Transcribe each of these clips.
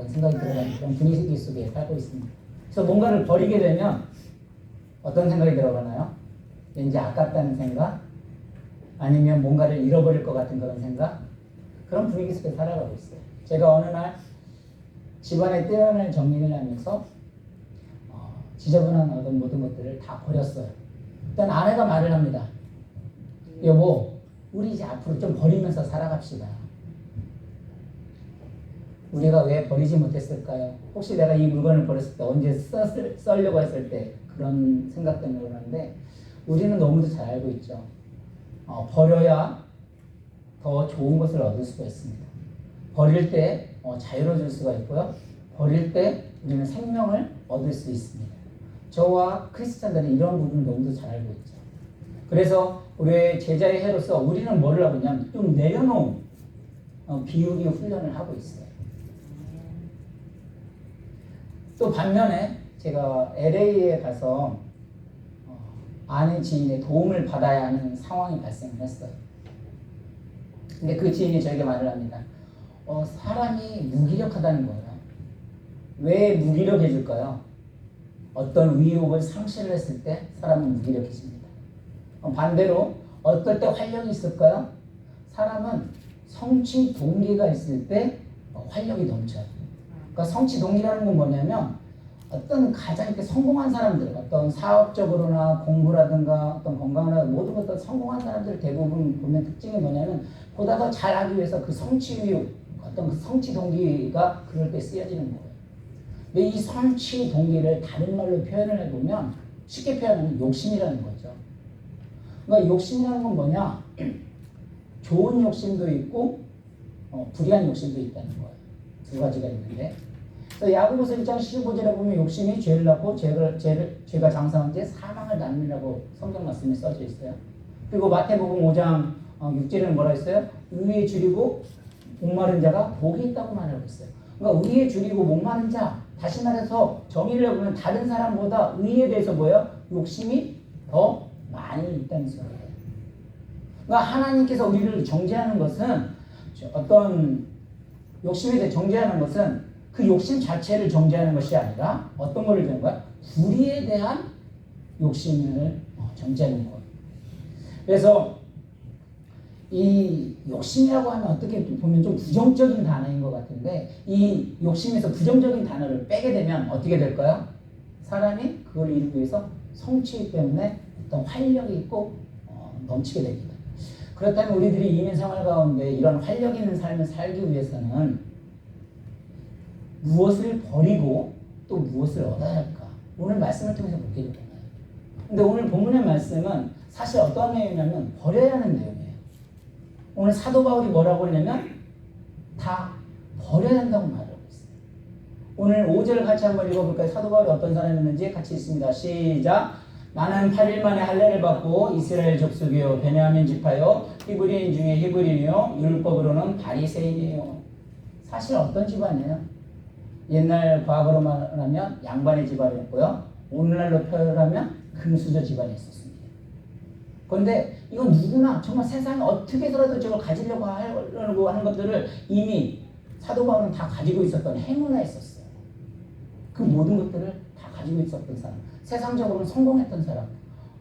그런 생각이 들어가는 그런 분위기 속에 살고 있습니다. 그래서 뭔가를 버리게 되면 어떤 생각이 들어가나요? 왠지 아깝다는 생각? 아니면 뭔가를 잃어버릴 것 같은 그런 생각? 그런 분위기 속에 살아가고 있어요. 제가 어느 날 집안에 떼어낼 정리를 하면서 지저분한 어떤 모든 것들을 다 버렸어요. 일단 아내가 말을 합니다. 여보, 우리 이제 앞으로 좀 버리면서 살아갑시다. 우리가 왜 버리지 못했을까요? 혹시 내가 이 물건을 버렸을 때 언제 쓰려고 했을 때 그런 생각 때문에 그러는데 우리는 너무도 잘 알고 있죠. 버려야 더 좋은 것을 얻을 수가 있습니다. 버릴 때 자유로워질 수가 있고요. 버릴 때 우리는 생명을 얻을 수 있습니다. 저와 크리스찬들은 이런 부분을 너무도 잘 알고 있죠. 그래서 우리의 제자의 해로서 우리는 뭐를 하고 있냐면 좀 내려놓은 비우기 훈련을 하고 있어요. 또 반면에 제가 LA에 가서 아는 지인의 도움을 받아야 하는 상황이 발생을 했어요. 근데 그 지인이 저에게 말을 합니다. 사람이 무기력하다는 거예요. 왜 무기력해질까요? 어떤 의욕을 상실을 했을 때 사람은 무기력해집니다. 반대로 어떨 때 활력이 있을까요? 사람은 성취 동기가 있을 때 활력이 넘쳐요. 그러니까 성취 동기라는 건 뭐냐면 어떤 가장 이렇게 성공한 사람들, 어떤 사업적으로나 공부라든가 어떤 건강이나 모든 것들 성공한 사람들 대부분 보면 특징이 뭐냐면 보다 더 잘하기 위해서 그 성취 의욕, 어떤 그 성취 동기가 그럴 때 쓰여지는 거예요. 근데 이 성취 동기를 다른 말로 표현을 해보면 쉽게 표현하면 욕심이라는 거죠. 그러니까 욕심이라는 건 뭐냐? 좋은 욕심도 있고 불의한 욕심도 있다는 거예요. 두 가지가 있는데 그래서 야고보서 1장 15절에 보면 욕심이 죄를 낳고 죄가 장사한 지 사망을 낳느라고 성경 말씀에 써져 있어요. 그리고 마태복음 5장 6절에는 뭐라 했어요? 의에 줄이고 목마른 자가 복이 있다고 말하고 있어요. 그러니까 의에 줄이고 목마른 자, 다시 말해서 정의를 해보면 다른 사람보다 의에 대해서 뭐예요? 욕심이 더 많이 있다는 소리예요. 그러니까 하나님께서 우리를 정죄하는 것은 어떤 욕심에 대해 정죄하는 것은 그 욕심 자체를 정죄하는 것이 아니라 어떤 것을 정죄하는 거야? 불의에 대한 욕심을 정죄하는 거예요. 그래서 이 욕심이라고 하면 어떻게 보면 좀 부정적인 단어인 것 같은데 이 욕심에서 부정적인 단어를 빼게 되면 어떻게 될까요? 사람이 그걸 이루기 위해서 성취 때문에 어떤 활력이 있고 넘치게 됩니다. 그렇다면 우리들이 이민 생활 가운데 이런 활력 있는 삶을 살기 위해서는 무엇을 버리고 또 무엇을 얻어야 할까? 오늘 말씀을 통해서 보게 되잖아요. 근데 오늘 본문의 말씀은 사실 어떤 내용이냐면 버려야 하는 내용이에요. 오늘 사도 바울이 뭐라고 했냐면 다 버려야 한다고 말하고 있어요. 오늘 5절을 같이 한번 읽어볼까요? 사도 바울이 어떤 사람이었는지 같이 읽습니다. 시작! 나는 8일 만에 할례를 받고 이스라엘 족속이요 베냐민 지파요 히브리인 중에 히브리인이요 율법으로는 바리새인이요. 사실 어떤 집안이에요? 옛날 과거로 말하면 양반의 집안이었고요. 오늘날로 표현하면 금수저 집안이 있었습니다. 그런데 이건 누구나 정말 세상에 어떻게 해서라도 저걸 가지려고 하려고 하는 것들을 이미 사도 바울은 다 가지고 있었던 행운이었어요. 그 모든 것들을 다 가지고 있었던 사람. 세상적으로는 성공했던 사람.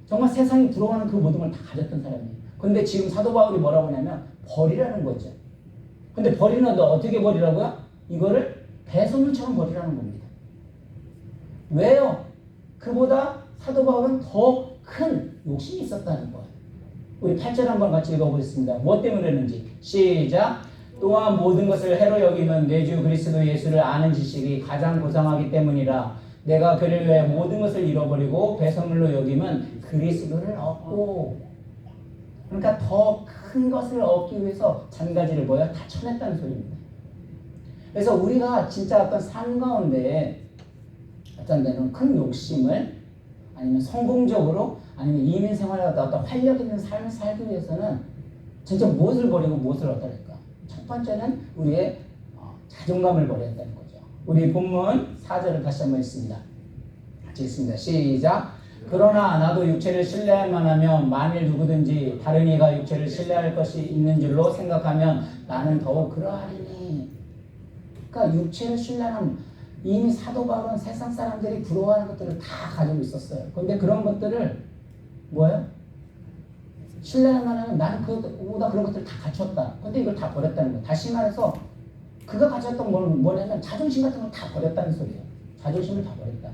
정말 세상이 부러워하는 그 모든 걸 다 가졌던 사람이에요. 그런데 지금 사도 바울이 뭐라고 하냐면 버리라는 거죠. 근데 버리는 너 어떻게 버리라고요? 이거를 배설물처럼 버리라는 겁니다. 왜요? 그보다 사도 바울은 더 큰 욕심이 있었다는 거예요. 우리 8절 한번 같이 읽어보겠습니다. 무엇 때문에 그랬는지 시작! 또한 모든 것을 해로 여기는 내 주 그리스도 예수를 아는 지식이 가장 고상하기 때문이라. 내가 그를 위해 모든 것을 잃어버리고 배설물로 여기면 그리스도를 얻고. 그러니까 더 큰 것을 얻기 위해서 잔가지를 다 쳐냈다는 소리입니다. 그래서 우리가 진짜 어떤 삶 가운데 어떤 데는 큰 욕심을 아니면 성공적으로 아니면 이민 생활을 하다 어떤 활력 있는 삶을 살기 위해서는 진짜 무엇을 버리고 무엇을 얻어야 할까? 첫 번째는 우리의 자존감을 버려야 한다는 거죠. 우리 본문 4절을 다시 한번 읽습니다. 같이 읽습니다. 시작! 그러나 나도 육체를 신뢰할 만하면 만일 누구든지 다른 이가 육체를 신뢰할 것이 있는 줄로 생각하면 나는 더욱 그러하리니. 그러니까 육체를 신뢰하는 이미 사도 바울은 세상 사람들이 부러워하는 것들을 다 가지고 있었어요. 그런데 그런 것들을 뭐예요? 신뢰하면 나는 그보다 그런 것들을 다 갖췄다. 근데 이걸 다 버렸다는 거예요. 다시 말해서 그가 가졌던 건 뭐냐면 자존심 같은 걸 다 버렸다는 소리예요. 자존심을 다 버렸다.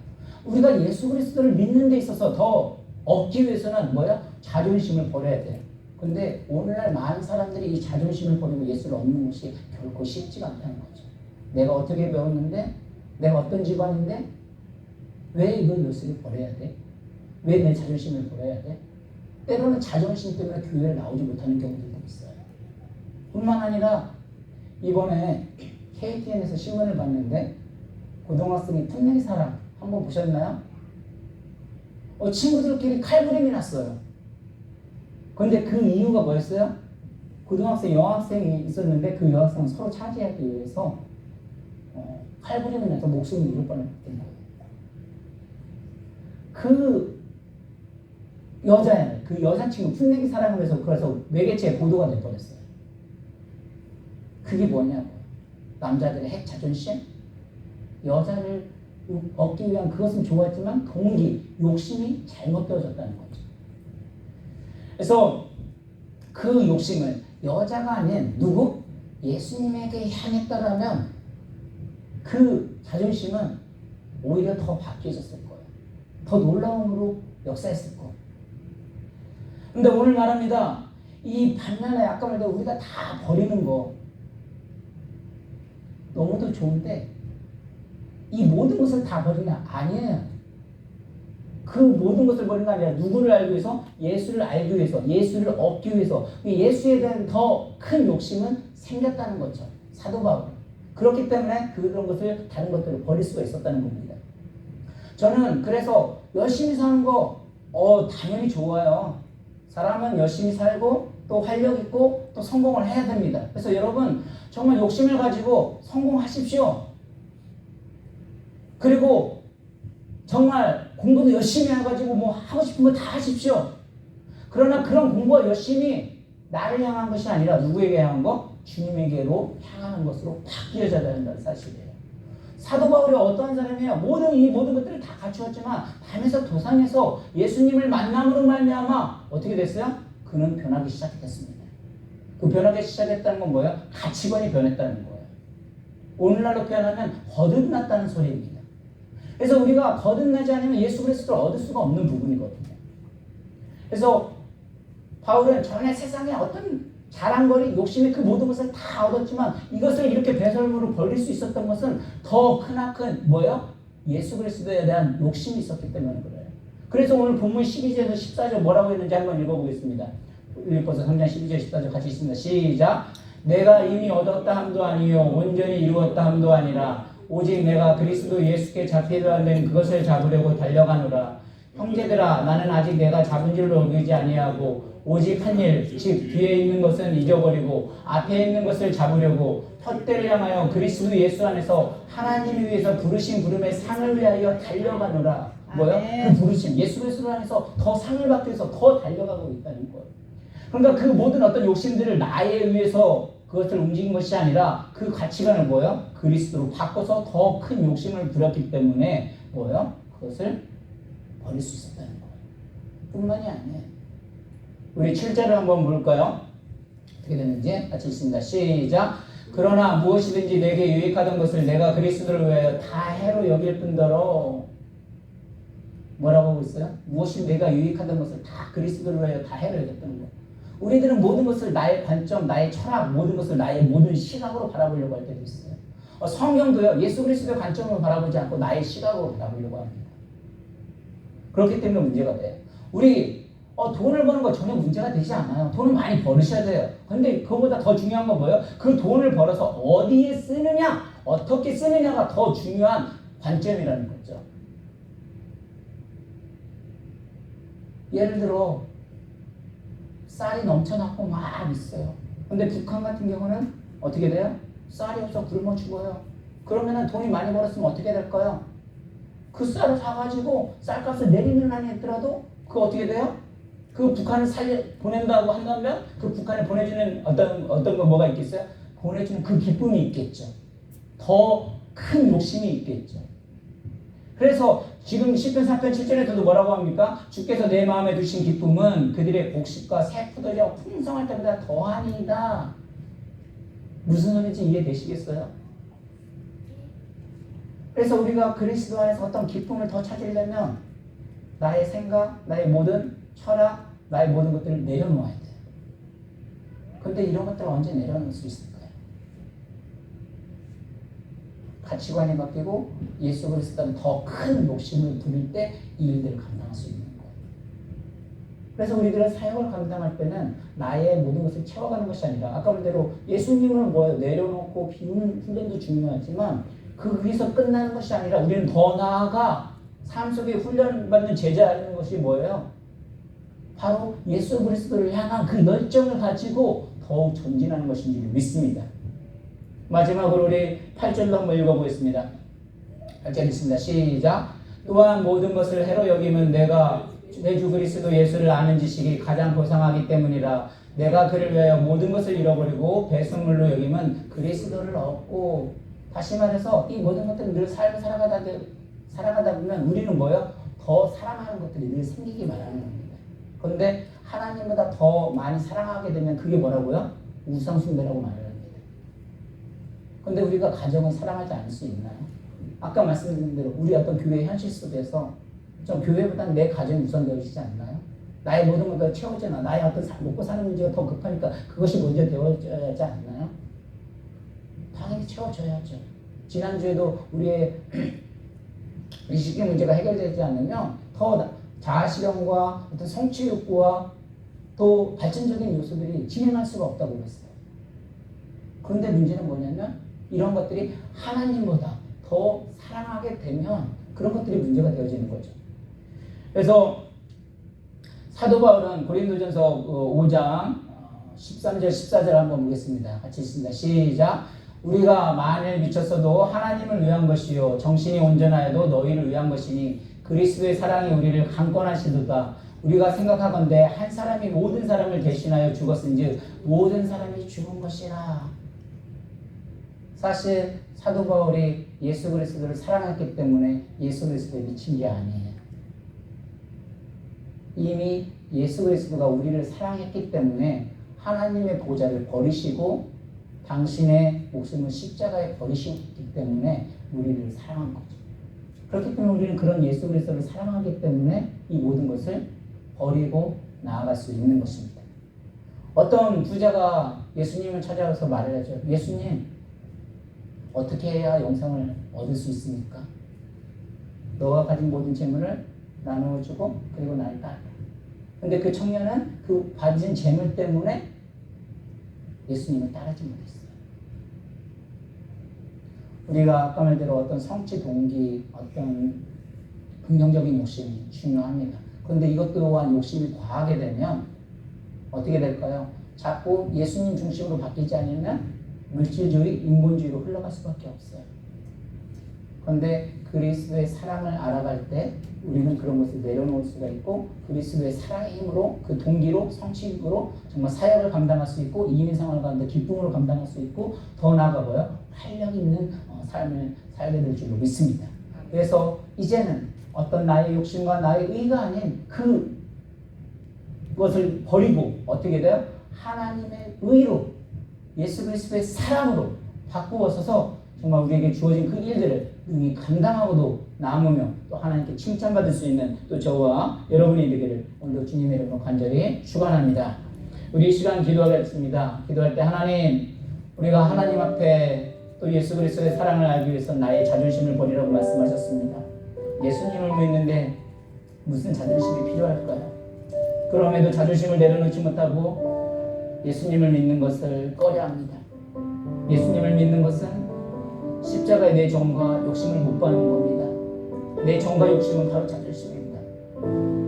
우리가 예수 그리스도를 믿는 데 있어서 더 얻기 위해서는 뭐야? 자존심을 버려야 돼. 근데 오늘날 많은 사람들이 이 자존심을 버리고 예수를 얻는 것이 결코 쉽지가 않다는 거죠. 내가 어떻게 배웠는데? 내가 어떤 집안인데? 왜 이걸 예수를 버려야 돼? 왜 내 자존심을 버려야 돼? 때로는 자존심 때문에 교회를 나오지 못하는 경우들도 있어요. 뿐만 아니라 이번에 KTN에서 신문을 봤는데 고등학생이 틈내기 사랑 한번 보셨나요? 친구들끼리 칼부림이 났어요. 그런데 그 이유가 뭐였어요? 고등학생, 여학생이 있었는데 그 여학생은 서로 차지하기 위해서 칼부림이 나서 목숨을 잃을 뻔했던 거예요. 그 여자친구 풋내기 사랑을 해서 그래서 매개체에 보도가 될 뻔했어요. 그게 뭐냐고. 남자들의 핵 자존심? 여자를 얻기 위한 그것은 좋았지만 동기, 욕심이 잘못되어졌다는 거죠. 그래서 그 욕심을 여자가 아닌 누구? 예수님에게 향했다라면 그 자존심은 오히려 더 바뀌어졌을 거예요. 더 놀라움으로 역사했을 거예요. 근데 오늘 말합니다. 이 반면에 아까 말대로 우리가 다 버리는 거 너무도 좋은데 이 모든 것을 다 버리냐? 아니에요. 그 모든 것을 버리는 게 아니라 누구를 알기 위해서? 예수를 알기 위해서, 예수를 얻기 위해서 예수에 대한 더 큰 욕심은 생겼다는 거죠. 사도 바울. 그렇기 때문에 그런 것을 다른 것들을 버릴 수가 있었다는 겁니다. 저는 그래서 열심히 사는 거 당연히 좋아요. 사람은 열심히 살고 또 활력 있고 또 성공을 해야 됩니다. 그래서 여러분 정말 욕심을 가지고 성공하십시오. 그리고 정말 공부도 열심히 해가지고 뭐 하고 싶은 거 다 하십시오. 그러나 그런 공부가 열심히 나를 향한 것이 아니라 누구에게 향한 거? 주님에게로 향하는 것으로 바뀌어져야 된다는 사실이에요. 사도 바울이 어떠한 사람이에요? 이 모든 것들을 다 갖추었지만 밤에서 도상에서 예수님을 만남으로 말미암아 어떻게 됐어요? 그는 변하기 시작했습니다. 그 변하기 시작했다는 건 뭐예요? 가치관이 변했다는 거예요. 오늘날로 표현하면 거듭났다는 소리입니다. 그래서 우리가 거듭나지 않으면 예수 그리스도를 얻을 수가 없는 부분이거든요. 그래서 바울은 전에 세상에 어떤 자랑거리, 욕심의 그 모든 것을 다 얻었지만 이것을 이렇게 배설물로 버릴 수 있었던 것은 더 크나큰 뭐예요? 예수 그리스도에 대한 욕심이 있었기 때문에 그래요. 그래서 오늘 본문 12절에서 14절 뭐라고 했는지 한번 읽어보겠습니다. 빌립보서 3장 12절 14절 같이 있습니다. 시작. 내가 이미 얻었다 함도 아니요 온전히 이루었다 함도 아니라 오직 내가 그리스도 예수께 잡히려 하는 그것을 잡으려고 달려가노라. 형제들아 나는 아직 내가 잡은 줄로 여기지 아니하고 오직 한 일, 즉 뒤에 있는 것은 잊어버리고 앞에 있는 것을 잡으려고 푯대를 향하여 그리스도 예수 안에서 하나님이 위해서 부르신 부름의 상을 위하여 달려가노라. 뭐요? 그 부르심, 예수 그리스도 안에서 더 상을 받기 위해서 더 달려가고 있다는 거예요. 그러니까 그 모든 어떤 욕심들을 나에 의해서 그것을 움직인 것이 아니라 그 가치관을 뭐예요? 그리스도로 바꿔서 더 큰 욕심을 부렸기 때문에 뭐예요? 그것을 버릴 수 있었다는 거예요. 뿐만이 아니에요. 우리 7절을 한번 볼까요? 어떻게 됐는지 같이 읽습니다. 시작. 그러나 무엇이든지 내게 유익하던 것을 내가 그리스도를 위하여 다 해로 여길 뿐더러 뭐라고 하고 있어요? 무엇이 내가 유익하던 것을 다 그리스도를 위하여 다 해로 여겼다는 거예요. 우리들은 모든 것을 나의 관점, 나의 철학, 모든 것을 나의 모든 시각으로 바라보려고 할 때도 있어요. 성경도요. 예수 그리스도의 관점으로 바라보지 않고 나의 시각으로 바라보려고 합니다. 그렇기 때문에 문제가 돼요. 우리 돈을 버는 거 전혀 문제가 되지 않아요. 돈을 많이 벌으셔야 돼요. 그런데 그거보다 더 중요한 건 뭐예요? 그 돈을 벌어서 어디에 쓰느냐, 어떻게 쓰느냐가 더 중요한 관점이라는 거죠. 예를 들어 쌀이 넘쳐나고 막 있어요. 근데 북한 같은 경우는 어떻게 돼요? 쌀이 없어 굶어 죽어요. 그러면은 돈이 많이 벌었으면 어떻게 될까요? 그 쌀을 사가지고 쌀값을 내리는 한이 있더라도 그거 어떻게 돼요? 그 북한을 보낸다고 한다면 그 북한에 보내주는 어떤 거 뭐가 있겠어요? 보내주는 그 기쁨이 있겠죠. 더 큰 욕심이 있겠죠. 그래서 지금 시편 4편 7절에서도 뭐라고 합니까? 주께서 내 마음에 두신 기쁨은 그들의 곡식과 새 포도주와 풍성할 때보다 더하니이다. 무슨 소리인지 이해되시겠어요? 그래서 우리가 그리스도 안에서 어떤 기쁨을 더 찾으려면 나의 생각, 나의 모든 철학, 나의 모든 것들을 내려놓아야 돼요. 근데 이런 것들을 언제 내려놓을 수 있을까요? 가치관이 바뀌고 예수 그리스도는 더 큰 욕심을 부릴 때 이 일들을 감당할 수 있는 거예요. 그래서 우리들은 사역을 감당할 때는 나의 모든 것을 채워가는 것이 아니라 아까 말대로 예수님을 뭐예요? 내려놓고 비우는 훈련도 중요하지만 거기서 끝나는 것이 아니라 우리는 더 나아가 삶 속에 훈련받는 제자라는 것이 뭐예요? 바로 예수 그리스도를 향한 그 열정을 가지고 더욱 전진하는 것인 줄 믿습니다. 마지막으로 우리 8절로 한번 읽어보겠습니다. 8절 있습니다. 시작. 또한 모든 것을 해로 여김은 내가 내 주 그리스도 예수를 아는 지식이 가장 고상하기 때문이라. 내가 그를 위하여 모든 것을 잃어버리고 배설물로 여김은 그리스도를 얻고. 다시 말해서 이 모든 것들을 늘 삶을 살아가다 보면 우리는 뭐예요? 더 사랑하는 것들이 늘 생기기 마련인 겁니다. 그런데 하나님보다 더 많이 사랑하게 되면 그게 뭐라고요? 우상숭배라고 말을 합니다. 그런데 우리가 가정을 사랑하지 않을 수 있나요? 아까 말씀드린 대로 우리 어떤 교회 현실 속에서 좀 교회보다는 내 가정이 우선되어지지 않나요? 나의 모든 것을 채워지나 나의 어떤 먹고 사는 문제가 더 급하니까 그것이 먼저 되어져야지 않나요? 당연히 채워져야죠. 지난주에도 우리의 미식의 문제가 해결되지 않으면 더 자아실현과 어떤 성취 욕구와 또 발전적인 요소들이 진행할 수가 없다고 그랬어요. 그런데 문제는 뭐냐면 이런 것들이 하나님보다 더 사랑하게 되면 그런 것들이 문제가 되어지는 거죠. 그래서 사도 바울은 고린도전서 5장 13절 14절 한번 보겠습니다. 같이 읽습니다. 시작. 우리가 만일 미쳤어도 하나님을 위한 것이요 정신이 온전하여도 너희를 위한 것이니 그리스도의 사랑이 우리를 강권하시도다. 우리가 생각하건대 한 사람이 모든 사람을 대신하여 죽었은즉 모든 사람이 죽은 것이라. 사실 사도 바울이 예수 그리스도를 사랑했기 때문에 예수 그리스도에 미친 게 아니에요. 이미 예수 그리스도가 우리를 사랑했기 때문에 하나님의 보좌를 버리시고 당신의 목숨을 십자가에 버리셨기 때문에 우리를 사랑한 거죠. 그렇기 때문에 우리는 그런 예수 그리스도를 사랑하기 때문에 이 모든 것을 버리고 나아갈 수 있는 것입니다. 어떤 부자가 예수님을 찾아가서 말을 하죠. 예수님, 어떻게 해야 영생을 얻을 수 있습니까? 너가 가진 모든 재물을 나누어주고 그리고 나를 따르라. 근데 그 청년은 그 받은 재물 때문에 예수님을 따르지 못했어요. 우리가 아까 말대로 어떤 성취 동기, 어떤 긍정적인 욕심이 중요합니다. 그런데 이것 또한 욕심이 과하게 되면 어떻게 될까요? 자꾸 예수님 중심으로 바뀌지 않으면 물질주의, 인본주의로 흘러갈 수밖에 없어요. 그런데 그리스도의 사랑을 알아갈 때 우리는 그런 것을 내려놓을 수가 있고 그리스도의 사랑의 힘으로 그 동기로 성취로 정말 사역을 감당할 수 있고 이민 생활 가운데 기쁨으로 감당할 수 있고 더 나아가 보여 활력 있는 삶을 살게 될 줄로 믿습니다. 그래서 이제는 어떤 나의 욕심과 나의 의가 아닌 그것을 버리고 어떻게 돼요? 하나님의 의로 예수 그리스도의 사랑으로 바꾸어서서 정말 우리에게 주어진 그 일들을 능히 감당하고도 남으며 또 하나님께 칭찬받을 수 있는 또 저와 여러분이 되기를 오늘도 주님의 이름으로 간절히 축원합니다. 우리 이 시간 기도하겠습니다. 기도할 때 하나님, 우리가 하나님 앞에 또 예수 그리스도의 사랑을 알기 위해서 나의 자존심을 버리라고 말씀하셨습니다. 예수님을 믿는데 무슨 자존심이 필요할까요? 그럼에도 자존심을 내려놓지 못하고 예수님을 믿는 것을 꺼려합니다. 예수님을 믿는 것은 십자가에 내 정과 욕심을 못 받는 겁니다. 내 정과 욕심은 바로 자존심입니다.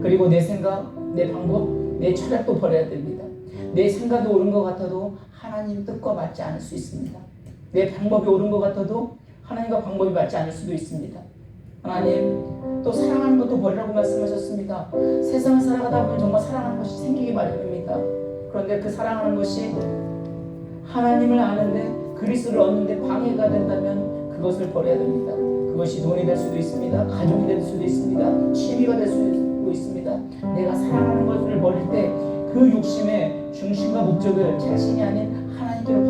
그리고 내 생각, 내 방법, 내 철학도 버려야 됩니다. 내 생각이 옳은 것 같아도 하나님 뜻과 맞지 않을 수 있습니다. 내 방법이 옳은 것 같아도 하나님과 방법이 맞지 않을 수도 있습니다. 하나님, 또 사랑하는 것도 버리라고 말씀하셨습니다. 세상을 살아가다 보면 정말 사랑하는 것이 생기기 마련입니다. 그런데 그 사랑하는 것이 하나님을 아는데 그리스도를 얻는데 방해가 된다면 그것을 버려야 됩니다. 그것이 돈이 될 수도 있습니다. 가족이 될 수도 있습니다. 취미가 될 수도 있습니다. 내가 사랑하는 것을 버릴 때 그 욕심의 중심과 목적을 자신이 아닌 하나님께로